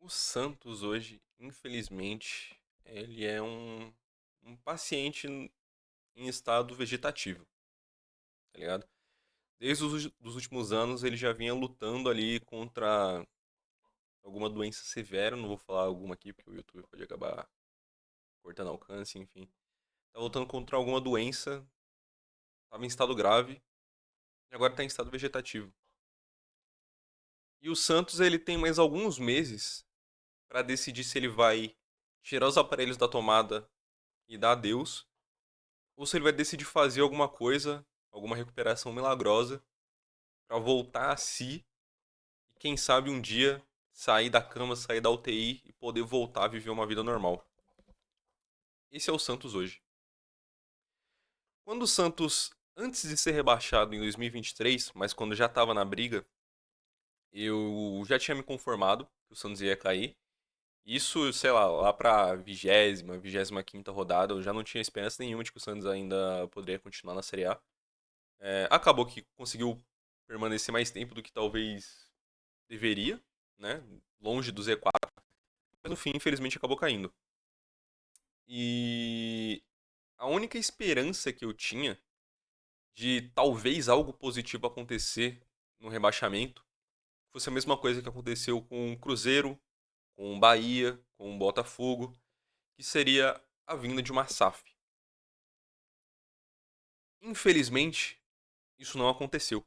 O Santos hoje, infelizmente, ele é um paciente em estado vegetativo, tá ligado? Desde os últimos anos ele já vinha lutando ali contra alguma doença severa, não vou falar alguma aqui porque o YouTube pode acabar cortando alcance, enfim. Tá lutando contra alguma doença, tava em estado grave e agora tá em estado vegetativo. E o Santos ele tem mais alguns meses para decidir se ele vai tirar os aparelhos da tomada e dar adeus ou se ele vai decidir fazer alguma coisa, alguma recuperação milagrosa para voltar a si e quem sabe um dia sair da cama, sair da UTI e poder voltar a viver uma vida normal. Esse é o Santos hoje. Quando o Santos, antes de ser rebaixado em 2023, mas quando já estava na briga, eu já tinha me conformado que o Santos ia cair. Isso, sei lá pra vigésima quinta rodada, eu já não tinha esperança nenhuma de que o Santos ainda poderia continuar na Série A. Acabou que conseguiu permanecer mais tempo do que talvez deveria, né? Longe do Z4, mas no fim, infelizmente, acabou caindo. E a única esperança que eu tinha de talvez algo positivo acontecer no rebaixamento fosse a mesma coisa que aconteceu com o Cruzeiro, com o Bahia, com o Botafogo, que seria a vinda de uma SAF. Infelizmente, isso não aconteceu.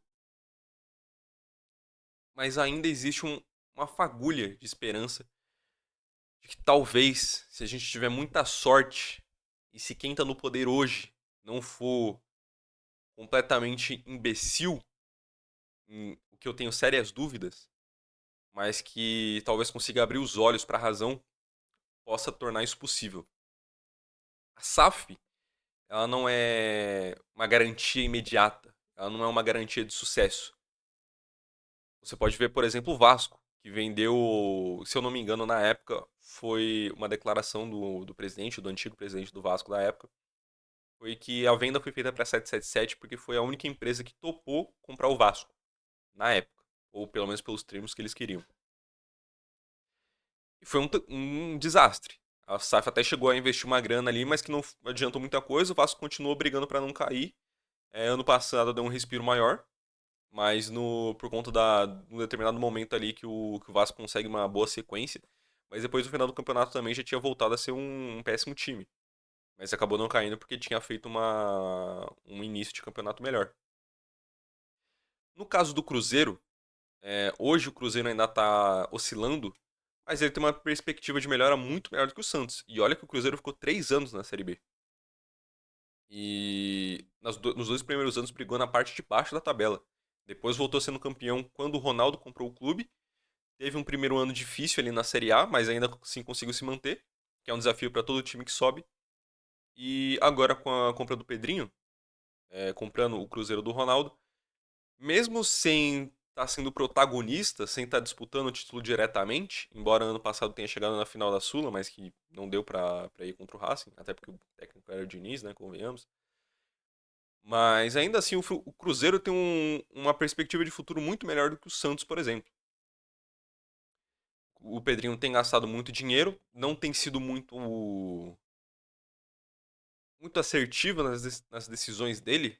Mas ainda existe uma fagulha de esperança de que talvez, se a gente tiver muita sorte e se quem tá no poder hoje não for completamente imbecil, o que eu tenho sérias dúvidas, mas que talvez consiga abrir os olhos para a razão, possa tornar isso possível. A SAF, ela não é uma garantia imediata, ela não é uma garantia de sucesso. Você pode ver, por exemplo, o Vasco, que vendeu, se eu não me engano, na época, foi uma declaração do presidente, do antigo presidente do Vasco da época, foi que a venda foi feita para 777 porque foi a única empresa que topou comprar o Vasco, na época. Ou pelo menos pelos termos que eles queriam. E foi um desastre. A SAF até chegou a investir uma grana ali, mas que não adiantou muita coisa. O Vasco continuou brigando para não cair. Ano passado deu um respiro maior, mas por conta de um determinado momento ali que o Vasco consegue uma boa sequência. Mas depois no final do campeonato também já tinha voltado a ser um péssimo time. Mas acabou não caindo porque tinha feito um início de campeonato melhor. No caso do Cruzeiro, hoje o Cruzeiro ainda está oscilando, mas ele tem uma perspectiva de melhora muito melhor do que o Santos. E olha que o Cruzeiro ficou 3 anos na Série B. E nos dois primeiros anos brigou na parte de baixo da tabela. Depois voltou sendo campeão quando o Ronaldo comprou o clube. Teve um primeiro ano difícil ali na Série A, mas ainda assim conseguiu se manter, que é um desafio para todo time que sobe. E agora com a compra do Pedrinho, comprando o Cruzeiro do Ronaldo, mesmo sem estar sendo protagonista, sem estar disputando o título diretamente, embora ano passado tenha chegado na final da Sula, mas que não deu pra ir contra o Racing, até porque o técnico era o Diniz, né, convenhamos. Mas ainda assim o Cruzeiro tem uma perspectiva de futuro muito melhor do que o Santos, por exemplo. O Pedrinho tem gastado muito dinheiro, não tem sido muito assertivo nas decisões dele,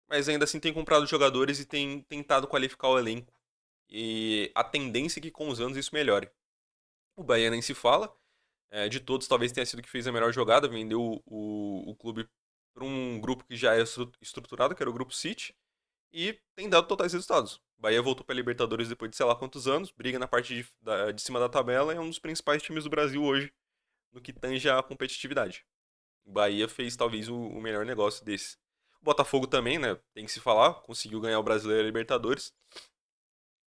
mas ainda assim tem comprado jogadores e tem tentado qualificar o elenco. E a tendência é que com os anos isso melhore. O Bahia nem se fala. De todos, talvez tenha sido o que fez a melhor jogada. Vendeu o clube para um grupo que já é estruturado, que era o Grupo City. E tem dado totais resultados. O Bahia voltou para a Libertadores depois de sei lá quantos anos. Briga na parte de cima da tabela. E é um dos principais times do Brasil hoje no que tange a competitividade. O Bahia fez talvez o melhor negócio desse. O Botafogo também, né? Tem que se falar. Conseguiu ganhar o Brasileiro e a Libertadores.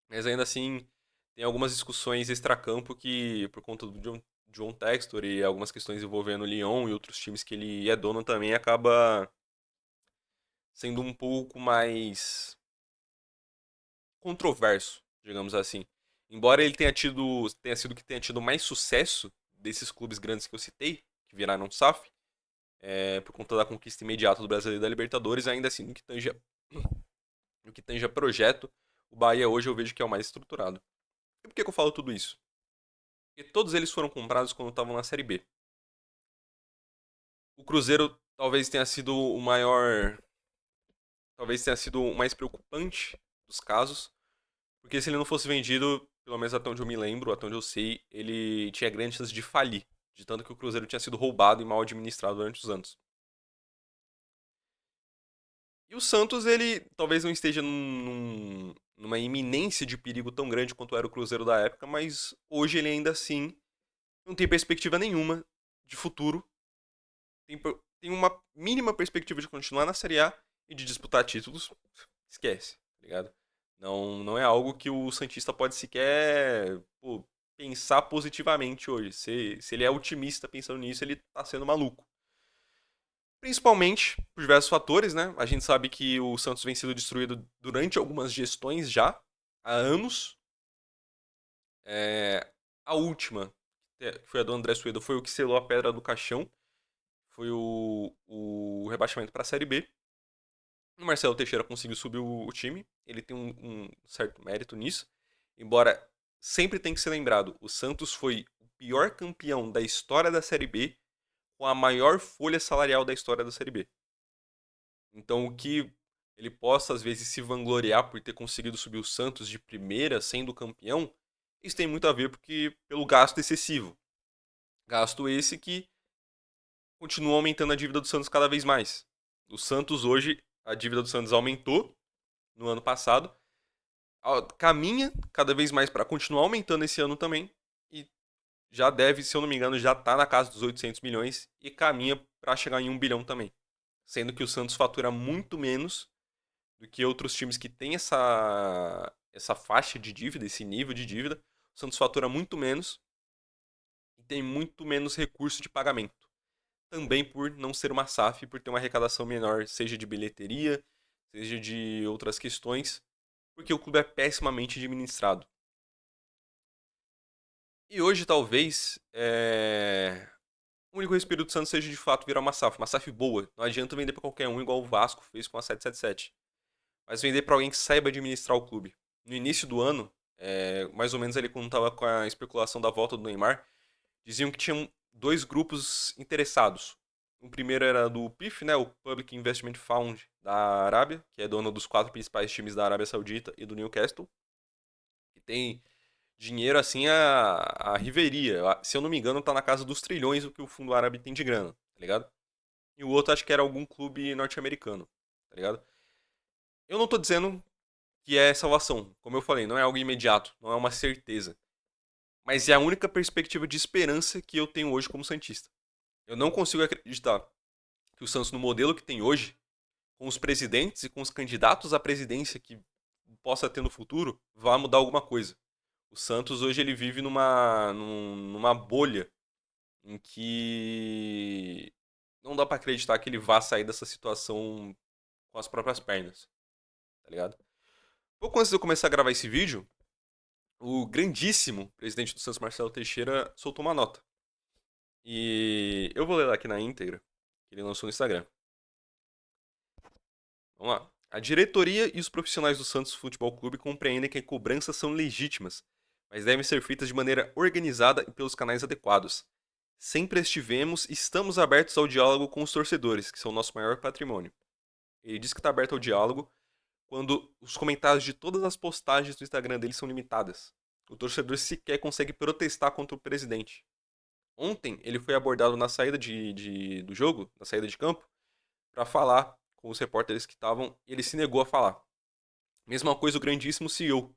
Mas ainda assim, tem algumas discussões extracampo que, por conta do John Textor e algumas questões envolvendo o Lyon e outros times que ele é dono também, acaba sendo um pouco mais controverso, digamos assim. Embora ele tenha sido que tenha tido mais sucesso desses clubes grandes que eu citei, que viraram SAF, por conta da conquista imediata do Brasileiro e da Libertadores, ainda assim, no que tange a projeto, o Bahia hoje eu vejo que é o mais estruturado. E por que eu falo tudo isso? E todos eles foram comprados quando estavam na Série B. O Cruzeiro talvez tenha sido o maior. Talvez tenha sido o mais preocupante dos casos. Porque se ele não fosse vendido, pelo menos até onde eu me lembro, até onde eu sei, ele tinha grandes chances de falir. De tanto que o Cruzeiro tinha sido roubado e mal administrado durante os anos. E o Santos, ele talvez não esteja numa iminência de perigo tão grande quanto era o Cruzeiro da época, mas hoje ele ainda assim não tem perspectiva nenhuma de futuro. Tem uma mínima perspectiva de continuar na Série A e de disputar títulos. Esquece, tá ligado? Não é algo que o Santista pode sequer pensar positivamente hoje. Se ele é otimista pensando nisso, ele tá sendo maluco. Principalmente por diversos fatores, né? A gente sabe que o Santos vem sendo destruído durante algumas gestões já, há anos. A última, que foi a do André Suedo, foi o que selou a pedra do caixão. Foi o rebaixamento para a Série B. O Marcelo Teixeira conseguiu subir o time. Ele tem um certo mérito nisso. Embora sempre tem que ser lembrado, o Santos foi o pior campeão da história da Série B com a maior folha salarial da história da Série B. Então, o que ele possa, às vezes, se vangloriar por ter conseguido subir o Santos de primeira, sendo campeão, isso tem muito a ver pelo gasto excessivo. Gasto esse que continua aumentando a dívida do Santos cada vez mais. O Santos hoje, a dívida do Santos aumentou no ano passado, caminha cada vez mais para continuar aumentando esse ano também, e já deve, se eu não me engano, já está na casa dos 800 milhões e caminha para chegar em 1 bilhão também. Sendo que o Santos fatura muito menos do que outros times que têm essa faixa de dívida, esse nível de dívida. O Santos fatura muito menos e tem muito menos recurso de pagamento. Também por não ser uma SAF, por ter uma arrecadação menor, seja de bilheteria, seja de outras questões, porque o clube é pessimamente administrado. E hoje, talvez, o único respiro do Santos seja de fato virar uma SAF boa. Não adianta vender para qualquer um, igual o Vasco fez com a 777. Mas vender para alguém que saiba administrar o clube. No início do ano, mais ou menos ali quando estava com a especulação da volta do Neymar, diziam que tinham dois grupos interessados. O primeiro era do PIF, né, o Public Investment Fund da Arábia, que é dono dos 4 principais times da Arábia Saudita e do Newcastle, que tem dinheiro assim a riveria. Se eu não me engano, tá na casa dos trilhões o que o fundo árabe tem de grana, tá ligado? E o outro acho que era algum clube norte-americano, tá ligado? Eu não tô dizendo que é salvação. Como eu falei, não é algo imediato, não é uma certeza. Mas é a única perspectiva de esperança que eu tenho hoje como Santista. Eu não consigo acreditar que o Santos, no modelo que tem hoje, com os presidentes e com os candidatos à presidência que possa ter no futuro, vá mudar alguma coisa. O Santos hoje ele vive numa bolha em que não dá pra acreditar que ele vá sair dessa situação com as próprias pernas, tá ligado? Pouco antes de eu começar a gravar esse vídeo, o grandíssimo presidente do Santos, Marcelo Teixeira, soltou uma nota. E eu vou ler lá aqui na íntegra, que ele lançou no Instagram. Vamos lá. A diretoria e os profissionais do Santos Futebol Clube compreendem que as cobranças são legítimas, mas devem ser feitas de maneira organizada e pelos canais adequados. Sempre estivemos e estamos abertos ao diálogo com os torcedores, que são o nosso maior patrimônio. Ele diz que está aberto ao diálogo quando os comentários de todas as postagens do Instagram dele são limitadas. O torcedor sequer consegue protestar contra o presidente. Ontem ele foi abordado na saída do jogo, na saída de campo, para falar com os repórteres que estavam, e ele se negou a falar. Mesma coisa o grandíssimo CEO,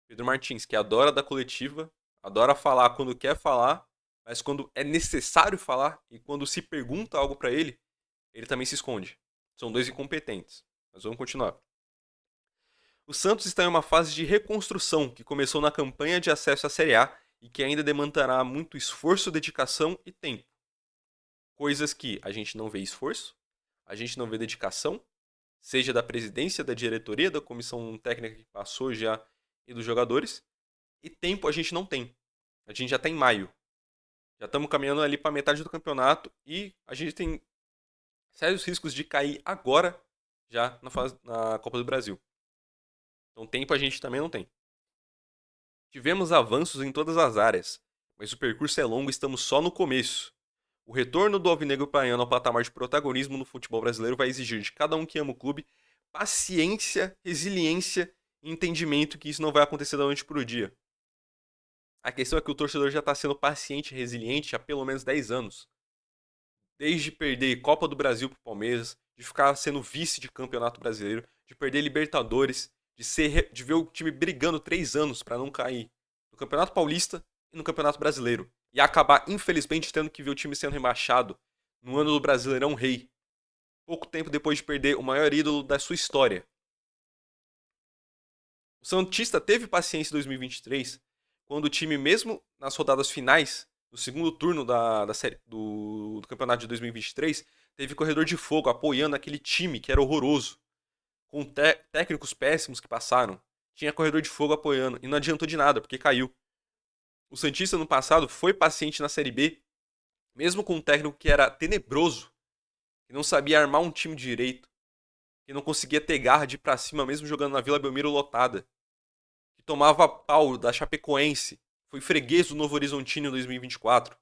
Pedro Martins, que adora dar coletiva, adora falar quando quer falar, mas quando é necessário falar e quando se pergunta algo para ele, ele também se esconde. São dois incompetentes. Mas vamos continuar. O Santos está em uma fase de reconstrução que começou na campanha de acesso à Série A e que ainda demandará muito esforço, dedicação e tempo. Coisas que a gente não vê esforço, a gente não vê dedicação, seja da presidência, da diretoria, da comissão técnica que passou já e dos jogadores, e tempo a gente não tem. A gente já está em maio. Já estamos caminhando ali para metade do campeonato e a gente tem sérios riscos de cair agora já na Copa do Brasil. Então tempo a gente também não tem. Tivemos avanços em todas as áreas, mas o percurso é longo e estamos só no começo. O retorno do alvinegro baiano ao patamar de protagonismo no futebol brasileiro vai exigir de cada um que ama o clube paciência, resiliência e entendimento que isso não vai acontecer da noite para o dia. A questão é que o torcedor já está sendo paciente e resiliente há pelo menos 10 anos. Desde perder Copa do Brasil pro Palmeiras, de ficar sendo vice de campeonato brasileiro, de perder Libertadores, de ver o time brigando 3 anos para não cair no Campeonato Paulista e no Campeonato Brasileiro. E acabar, infelizmente, tendo que ver o time sendo rebaixado no ano do Brasileirão Rei. Pouco tempo depois de perder o maior ídolo da sua história. O Santista teve paciência em 2023, quando o time, mesmo nas rodadas finais, no segundo turno da série, do campeonato de 2023, teve corredor de fogo apoiando aquele time que era horroroso, com técnicos péssimos que passaram. Tinha corredor de fogo apoiando, e não adiantou de nada, porque caiu. O Santista, no passado, foi paciente na Série B, mesmo com um técnico que era tenebroso, que não sabia armar um time direito, que não conseguia ter garra de ir pra cima, mesmo jogando na Vila Belmiro lotada, que tomava pau da Chapecoense, foi freguês do Novo Horizontino em 2024.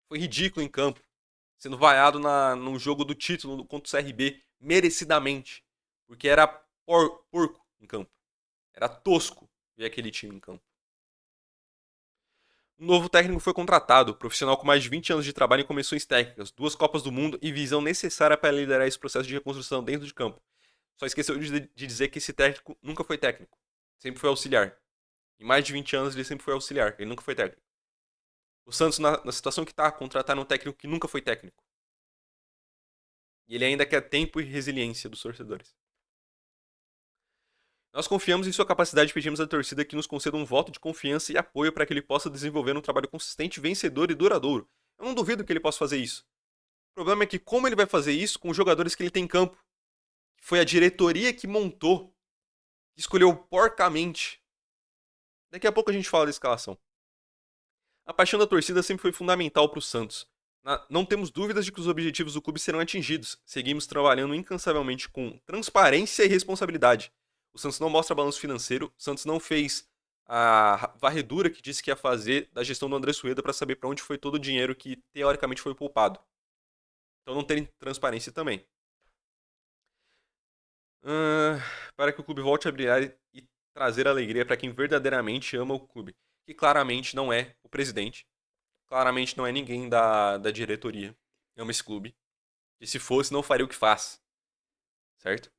Foi ridículo em campo, sendo vaiado num jogo do título contra o CRB, merecidamente, porque era porco em campo. Era tosco ver aquele time em campo. Um novo técnico foi contratado, profissional com mais de 20 anos de trabalho em comissões técnicas, 2 Copas do Mundo e visão necessária para liderar esse processo de reconstrução dentro de campo. Só esqueceu de dizer que esse técnico nunca foi técnico, sempre foi auxiliar. Em mais de 20 anos ele sempre foi auxiliar, ele nunca foi técnico. O Santos, na situação que está, contrataram um técnico que nunca foi técnico. E ele ainda quer tempo e resiliência dos torcedores. Nós confiamos em sua capacidade e pedimos à torcida que nos conceda um voto de confiança e apoio para que ele possa desenvolver um trabalho consistente, vencedor e duradouro. Eu não duvido que ele possa fazer isso. O problema é que como ele vai fazer isso com os jogadores que ele tem em campo? Foi a diretoria que montou, que escolheu porcamente. Daqui a pouco a gente fala da escalação. A paixão da torcida sempre foi fundamental para o Santos. Não temos dúvidas de que os objetivos do clube serão atingidos. Seguimos trabalhando incansavelmente com transparência e responsabilidade. O Santos não mostra balanço financeiro, o Santos não fez a varredura que disse que ia fazer da gestão do André Sueda para saber para onde foi todo o dinheiro que teoricamente foi poupado. Então não tem transparência também. Para que o clube volte a brilhar e trazer alegria para quem verdadeiramente ama o clube. Que claramente não é o presidente, claramente não é ninguém da diretoria. Ama esse clube. E se fosse, não faria o que faz. Certo?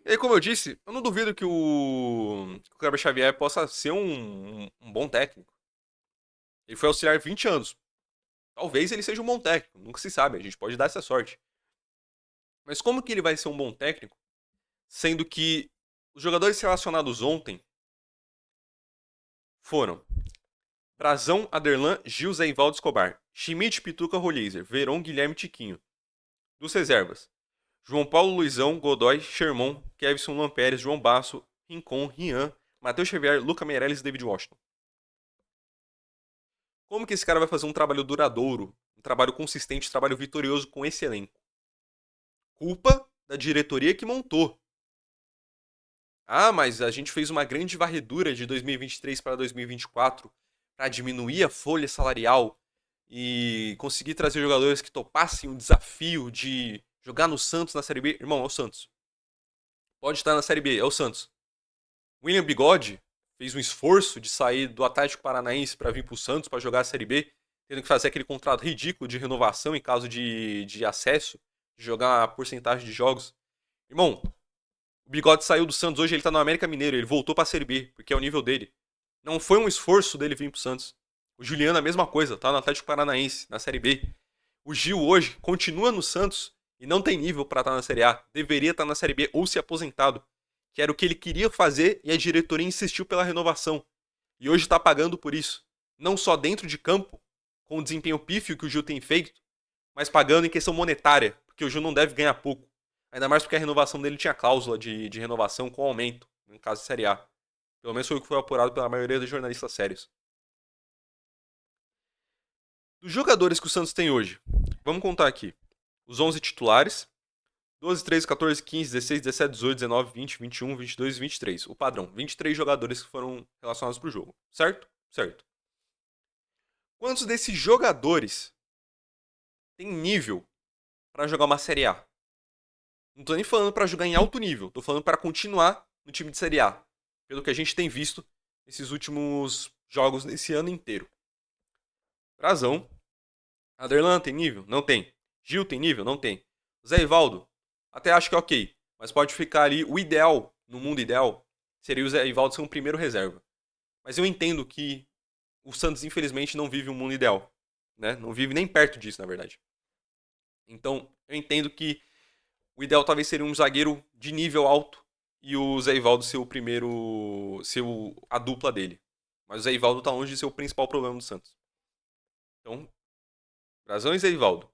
E aí, como eu disse, eu não duvido que o Kleber Xavier possa ser um bom técnico. Ele foi auxiliar 20 anos. Talvez ele seja um bom técnico, nunca se sabe, a gente pode dar essa sorte. Mas como que ele vai ser um bom técnico, sendo que os jogadores relacionados ontem foram Brazão, Aderlan, Gil, Zé Ivaldo, Escobar, Schmidt, Pituca, Rolizer, Veron, Guilherme, Tiquinho. Dos reservas, João Paulo, Luizão, Godoy, Sherman, Kevson, Lampérez, João Basso, Rincon, Rian, Matheus Xavier, Luca Meirelles e David Washington. Como que esse cara vai fazer um trabalho duradouro, um trabalho consistente, um trabalho vitorioso com esse elenco? Culpa da diretoria que montou. Ah, mas a gente fez uma grande varredura de 2023 para 2024 para diminuir a folha salarial e conseguir trazer jogadores que topassem o desafio de jogar no Santos na Série B. Irmão, é o Santos. Pode estar na Série B, é o Santos. William Bigode fez um esforço de sair do Atlético Paranaense para vir para o Santos para jogar a Série B, tendo que fazer aquele contrato ridículo de renovação em caso de acesso, de jogar uma porcentagem de jogos. Irmão, o Bigode saiu do Santos hoje, ele tá no América Mineiro, ele voltou pra Série B, porque é o nível dele. Não foi um esforço dele vir pro Santos. O Juliano a mesma coisa, tá no Atlético Paranaense, na Série B. O Gil hoje continua no Santos e não tem nível pra estar na Série A. Deveria estar na Série B ou se aposentado, que era o que ele queria fazer e a diretoria insistiu pela renovação. E hoje tá pagando por isso. Não só dentro de campo, com o desempenho pífio que o Gil tem feito, mas pagando em questão monetária, porque o Gil não deve ganhar pouco. Ainda mais porque a renovação dele tinha cláusula de renovação com aumento, no caso de Série A. Pelo menos foi o que foi apurado pela maioria dos jornalistas sérios. Dos jogadores que o Santos tem hoje, vamos contar aqui. Os 11 titulares, 12, 13, 14, 15, 16, 17, 18, 19, 20, 21, 22 e 23. O padrão, 23 jogadores que foram relacionados para o jogo. Certo? Certo. Quantos desses jogadores têm nível para jogar uma Série A? Não tô nem falando para jogar em alto nível, tô falando para continuar no time de Série A, pelo que a gente tem visto nesses últimos jogos nesse ano inteiro. Brazão. Aderlan tem nível? Não tem. Gil tem nível? Não tem. Zé Ivaldo? Até acho que é ok. Mas pode ficar ali. O ideal, no mundo ideal, seria o Zé Ivaldo ser um primeiro reserva. Mas eu entendo que o Santos, infelizmente, não vive um mundo ideal. Né? Não vive nem perto disso, na verdade. Então, eu entendo que o ideal talvez seria um zagueiro de nível alto e o Zé Ivaldo ser o primeiro. Ser a dupla dele. Mas o Zé Ivaldo tá longe de ser o principal problema do Santos. Então, Brazão e Zé Ivaldo.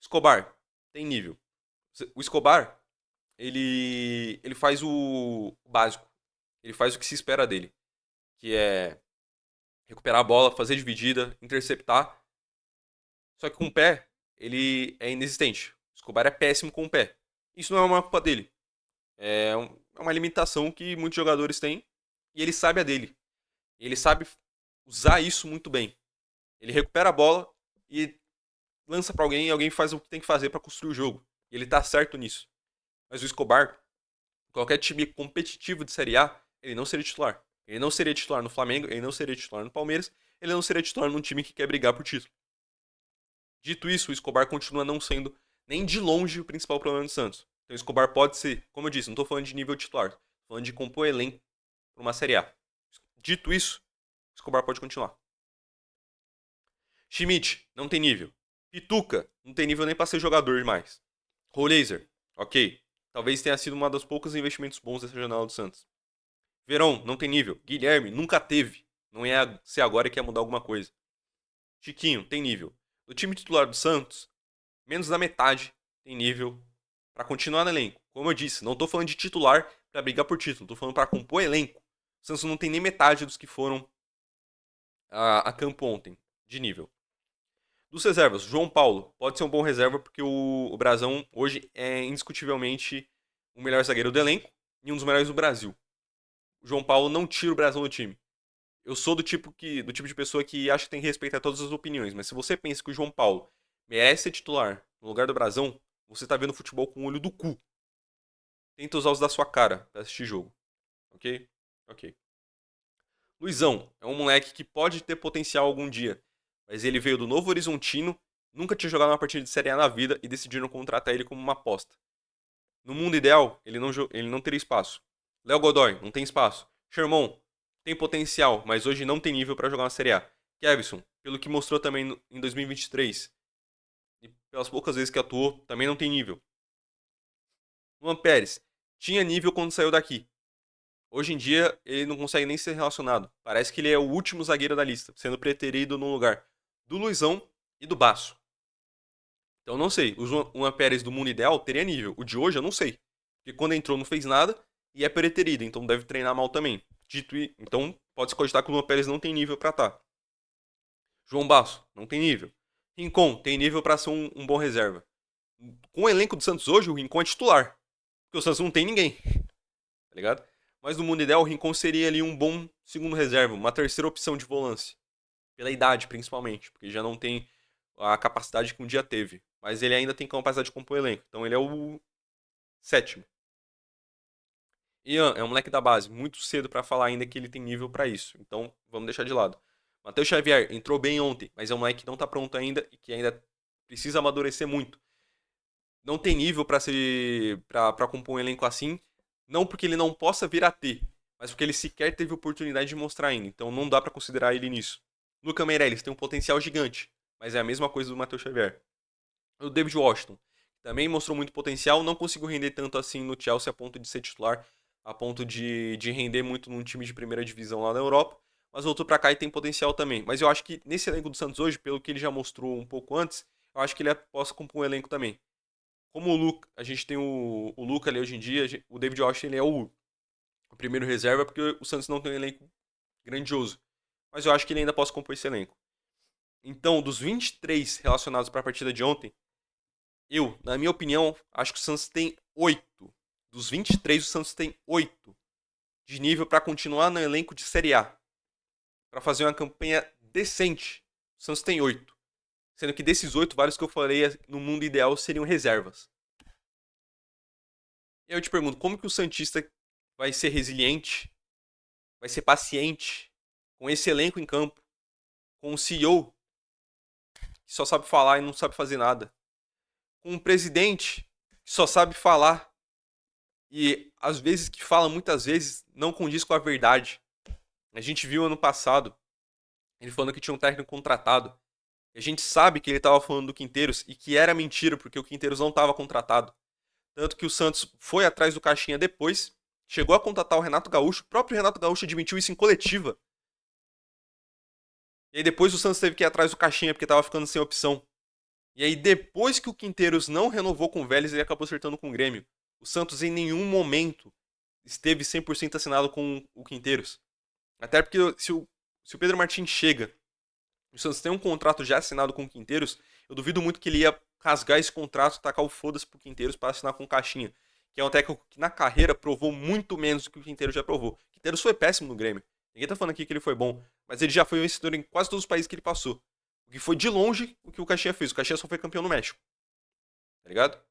Escobar, tem nível. O Escobar, ele faz o básico. Ele faz o que se espera dele. Que é recuperar a bola, fazer dividida, interceptar. Só que com o pé, ele é inexistente. O Escobar é péssimo com o pé. Isso não é uma culpa dele. É uma limitação que muitos jogadores têm. E ele sabe a dele. Ele sabe usar isso muito bem. Ele recupera a bola e lança pra alguém e alguém faz o que tem que fazer pra construir o jogo. E ele tá certo nisso. Mas o Escobar, qualquer time competitivo de Série A, ele não seria titular. Ele não seria titular no Flamengo, ele não seria titular no Palmeiras, ele não seria titular num time que quer brigar por título. Dito isso, o Escobar continua não sendo nem de longe o principal problema do Santos. Então o Escobar pode ser, como eu disse, não tô falando de nível titular, tô falando de compor elenco para uma Série A. Dito isso, o Escobar pode continuar. Schmidt, não tem nível. Pituca, não tem nível nem para ser jogador mais. Rolaser, ok. Talvez tenha sido uma das poucos investimentos bons dessa janela do Santos. Verón, não tem nível. Guilherme, nunca teve. Não ia ser agora que ia mudar alguma coisa. Chiquinho, tem nível. Do time titular do Santos, menos da metade tem nível para continuar no elenco. Como eu disse, não tô falando de titular para brigar por título, tô falando para compor elenco. O Santos não tem nem metade dos que foram a campo ontem, de nível. Dos reservas, João Paulo pode ser um bom reserva porque o Brasão hoje é indiscutivelmente o melhor zagueiro do elenco e um dos melhores do Brasil. O João Paulo não tira o Brasão do time. Eu sou do tipo de pessoa que acha que tem que respeitar todas as opiniões, mas se você pensa que o João Paulo merece ser titular no lugar do Brasão, você tá vendo futebol com o olho do cu. Tenta usar os da sua cara pra assistir jogo. Ok? Ok. Luizão é um moleque que pode ter potencial algum dia, mas ele veio do Novo Horizontino, nunca tinha jogado uma partida de Série A na vida e decidiram contratar ele como uma aposta. No mundo ideal, ele não teria espaço. Léo Godoy, não tem espaço. Sherman, tem potencial, mas hoje não tem nível para jogar na Série A. Kevson, pelo que mostrou também em 2023, e pelas poucas vezes que atuou, também não tem nível. Luan Pérez, tinha nível quando saiu daqui. Hoje em dia, ele não consegue nem ser relacionado. Parece que ele é o último zagueiro da lista, sendo preterido no lugar do Luizão e do Baço. Então, não sei. O Luan Pérez do mundo ideal teria nível. O de hoje, eu não sei. Porque quando entrou, não fez nada e é preterido, então deve treinar mal também. Então, pode-se cogitar que o Luan Pérez não tem nível para estar. João Basso, não tem nível. Rincon, tem nível para ser um bom reserva. Com o elenco do Santos hoje, o Rincon é titular. Porque o Santos não tem ninguém. Tá ligado? Mas no mundo ideal, o Rincon seria ali um bom segundo reserva, uma terceira opção de volância. Pela idade, principalmente. Porque já não tem a capacidade que um dia teve. Mas ele ainda tem capacidade de compor elenco. Então ele é o sétimo. Ian é um moleque da base, muito cedo para falar ainda que ele tem nível para isso. Então, vamos deixar de lado. Matheus Xavier entrou bem ontem, mas é um moleque que não tá pronto ainda e que ainda precisa amadurecer muito. Não tem nível para compor um elenco assim, não porque ele não possa vir a ter, mas porque ele sequer teve oportunidade de mostrar ainda. Então, não dá para considerar ele nisso. Luca Meirelles tem um potencial gigante, mas é a mesma coisa do Matheus Xavier. O David Washington também mostrou muito potencial, não conseguiu render tanto assim no Chelsea a ponto de ser titular, a ponto de render muito num time de primeira divisão lá na Europa, mas voltou pra cá e tem potencial também. Mas eu acho que nesse elenco do Santos hoje, pelo que ele já mostrou um pouco antes, eu acho que ele possa compor um elenco também. Como o Luca, a gente tem o Luca ali hoje em dia, o David Washington ele é o primeiro reserva, porque o Santos não tem um elenco grandioso. Mas eu acho que ele ainda pode compor esse elenco. Então, dos 23 relacionados para a partida de ontem, eu, na minha opinião, acho que o Santos tem 8. Dos 23, o Santos tem 8 de nível para continuar no elenco de Série A. Para fazer uma campanha decente. O O Santos tem 8. Sendo que desses 8, vários que eu falei no mundo ideal seriam reservas. E aí eu te pergunto, como que o Santista vai ser resiliente, vai ser paciente, com esse elenco em campo, com um CEO que só sabe falar e não sabe fazer nada, com um presidente que só sabe falar e às vezes que fala muitas vezes não condiz com a verdade. A gente viu ano passado ele falando que tinha um técnico contratado. A gente sabe que ele estava falando do Quinteiros e que era mentira porque o Quinteiros não estava contratado. Tanto que o Santos foi atrás do Caixinha depois, chegou a contratar o Renato Gaúcho, o próprio Renato Gaúcho admitiu isso em coletiva. E aí depois o Santos teve que ir atrás do Caixinha porque estava ficando sem opção. E aí depois que o Quinteiros não renovou com o Vélez, ele acabou acertando com o Grêmio. O Santos em nenhum momento esteve 100% assinado com o Quinteiros. Até porque se o Pedro Martins chega, o Santos tem um contrato já assinado com o Quinteiros, eu duvido muito que ele ia rasgar esse contrato, tacar o foda-se pro Quinteiros para assinar com o Caixinha, que é um técnico que na carreira provou muito menos do que o Quinteiros já provou. O Quinteiros foi péssimo no Grêmio. Ninguém tá falando aqui que ele foi bom, mas ele já foi vencedor em quase todos os países que ele passou. O que foi de longe o que o Caixinha fez. O Caixinha só foi campeão no México. Tá ligado?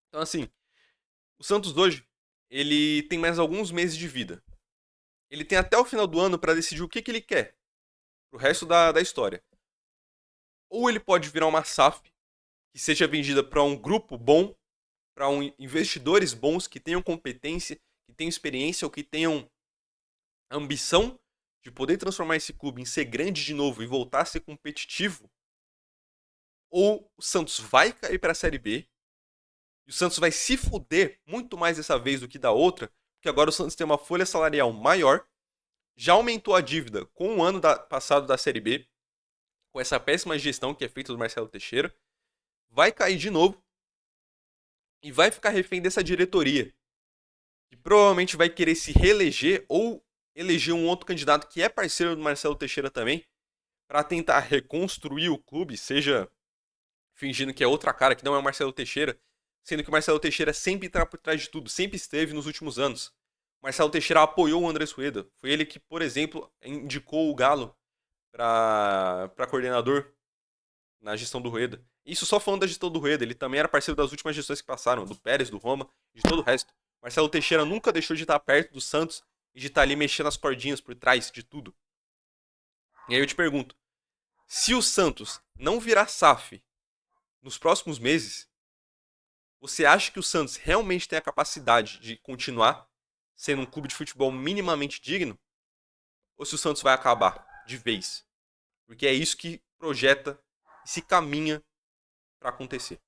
Então assim, o Santos hoje, ele tem mais alguns meses de vida. Ele tem até o final do ano para decidir o que ele quer pro resto da história. Ou ele pode virar uma SAF que seja vendida para um grupo bom, para investidores bons que tenham competência, que tenham experiência ou que tenham ambição de poder transformar esse clube em ser grande de novo e voltar a ser competitivo. Ou o Santos vai cair para a Série B e o Santos vai se fuder muito mais dessa vez do que da outra, porque agora o Santos tem uma folha salarial maior, já aumentou a dívida com o ano passado da Série B, com essa péssima gestão que é feita do Marcelo Teixeira, vai cair de novo e vai ficar refém dessa diretoria, que provavelmente vai querer se reeleger ou eleger um outro candidato que é parceiro do Marcelo Teixeira também, para tentar reconstruir o clube, seja fingindo que é outra cara, que não é o Marcelo Teixeira, sendo que o Marcelo Teixeira sempre está por trás de tudo, sempre esteve nos últimos anos. O Marcelo Teixeira apoiou o Andrés Rueda. Foi ele que, por exemplo, indicou o Galo para coordenador na gestão do Rueda. Isso só falando da gestão do Rueda, ele também era parceiro das últimas gestões que passaram, do Pérez, do Roma e de todo o resto. Marcelo Teixeira nunca deixou de estar perto do Santos e de estar ali mexendo as cordinhas por trás de tudo. E aí eu te pergunto, se o Santos não virar SAF nos próximos meses, você acha que o Santos realmente tem a capacidade de continuar sendo um clube de futebol minimamente digno? Ou se o Santos vai acabar de vez? Porque é isso que projeta e se caminha para acontecer.